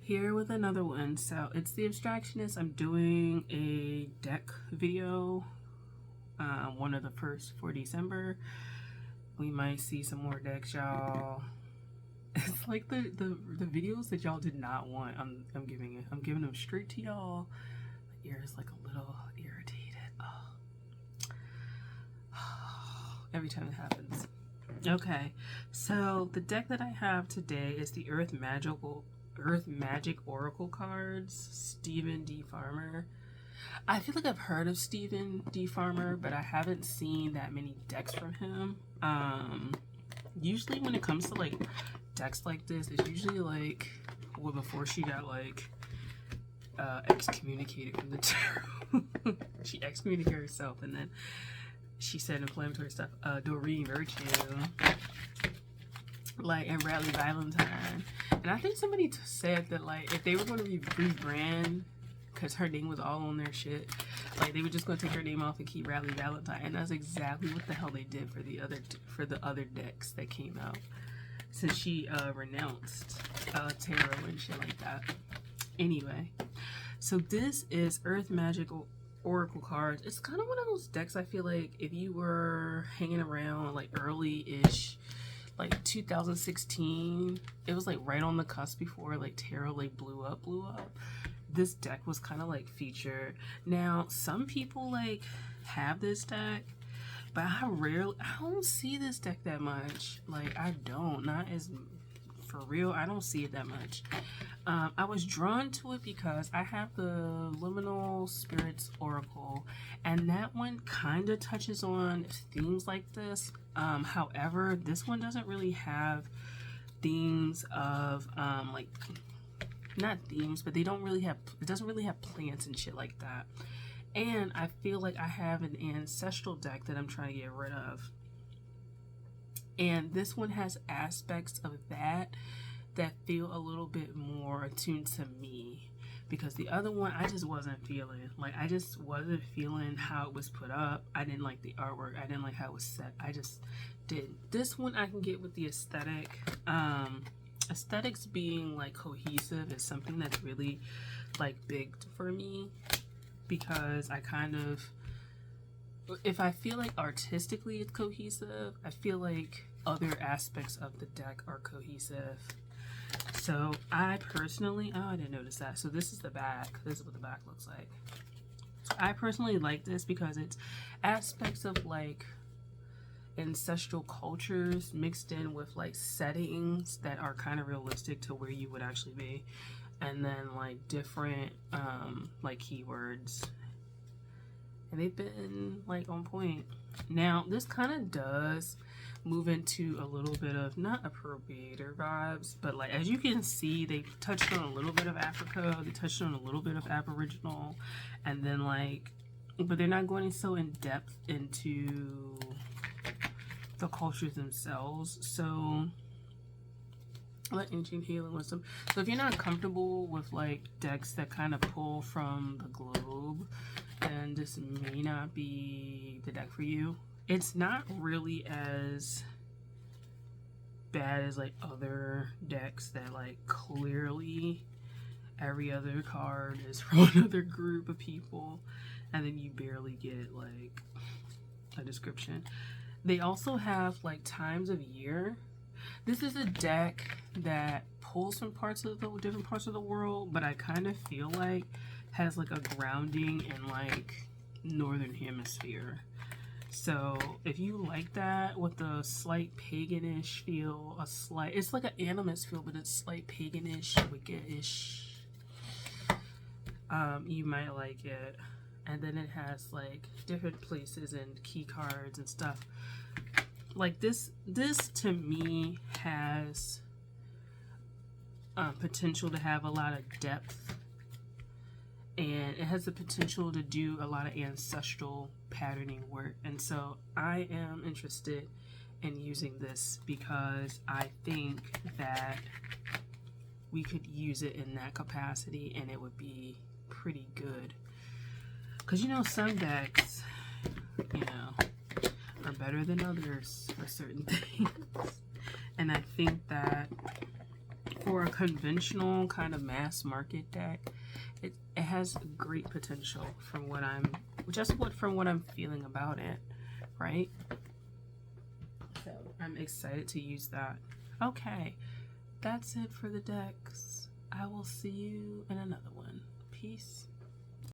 Here with another one. So it's the Abstractionist. I'm doing a deck video, one of the first for December. We might see some more decks, y'all. It's like the videos that y'all did not want. I'm giving them straight to y'all. My ear is like a little irritated. Every time it happens. Okay, so the deck that I have today is the Earth Magic Oracle cards, Stephen D. Farmer. I feel like I've heard of Stephen D. Farmer, but I haven't seen that many decks from him. Usually when it comes to like decks like this, it's usually like, well, before she got like excommunicated from the tarot. She excommunicated herself, and then she said inflammatory stuff. Doreen Virtue, like, and Bradley Valentine. And I think somebody said that, like, if they were going to rebrand, because her name was all on their shit, like, they were just going to take her name off and keep Bradley Valentine. And that's exactly what the hell they did for the other decks that came out, since she renounced tarot and shit like that. Anyway, so this is Earth Magical Oracle cards. It's kind of one of those decks, I feel like, if you were hanging around like early-ish, like 2016, it was like right on the cusp before like tarot like blew up. This deck was kind of like featured. Now some people like have this deck, but I don't see this deck that much. Like, I don't, not as for real, I don't see it that much. I was drawn to it because I have the Liminal Spirits Oracle, and that one kind of touches on themes like this. However, this one doesn't really have themes of like, not themes, but it doesn't really have plants and shit like that. And I feel like I have an ancestral deck that I'm trying to get rid of. And this one has aspects of that feel a little bit more attuned to me, because the other one I just wasn't feeling. Like, I just wasn't feeling how it was put up. I didn't like the artwork. I didn't like how it was set. I just didn't. This one I can get with the aesthetic. Aesthetics being like cohesive is something that's really like big for me, because I kind of, if I feel like artistically it's cohesive, I feel like other aspects of the deck are cohesive. So I personally, oh, I didn't notice that. So this is the back. This is what the back looks like. So I personally like this because it's aspects of like ancestral cultures mixed in with like settings that are kind of realistic to where you would actually be. And then like different like keywords. And they've been like on point. Now this kind of does move into a little bit of not appropriator vibes, but like, as you can see, they touched on a little bit of Africa, they touched on a little bit of Aboriginal, and then like, but they're not going so in depth into the cultures themselves. So like ancient healing wisdom. So if you're not comfortable with like decks that kind of pull from the globe, then this may not be the deck for you. It's not really as bad as like other decks that like clearly every other card is from another group of people, and then you barely get like a description. They also have like times of year. This is a deck that pulls from different parts of the world, but I kind of feel like has like a grounding in like northern hemisphere. So if you like that with a slight paganish feel, it's like an animist feel, but it's slight paganish, Wicca-ish, you might like it. And then it has like different places and key cards and stuff. Like this to me has potential to have a lot of depth, and it has the potential to do a lot of ancestral patterning work. And so I am interested in using this because I think that we could use it in that capacity and it would be pretty good. Because, you know, some decks, you know, are better than others for certain things. And I think that for a conventional kind of mass market deck, it has great potential from what I'm feeling about it, right? So I'm excited to use that. Okay, that's it for the decks. I will see you in another one. Peace.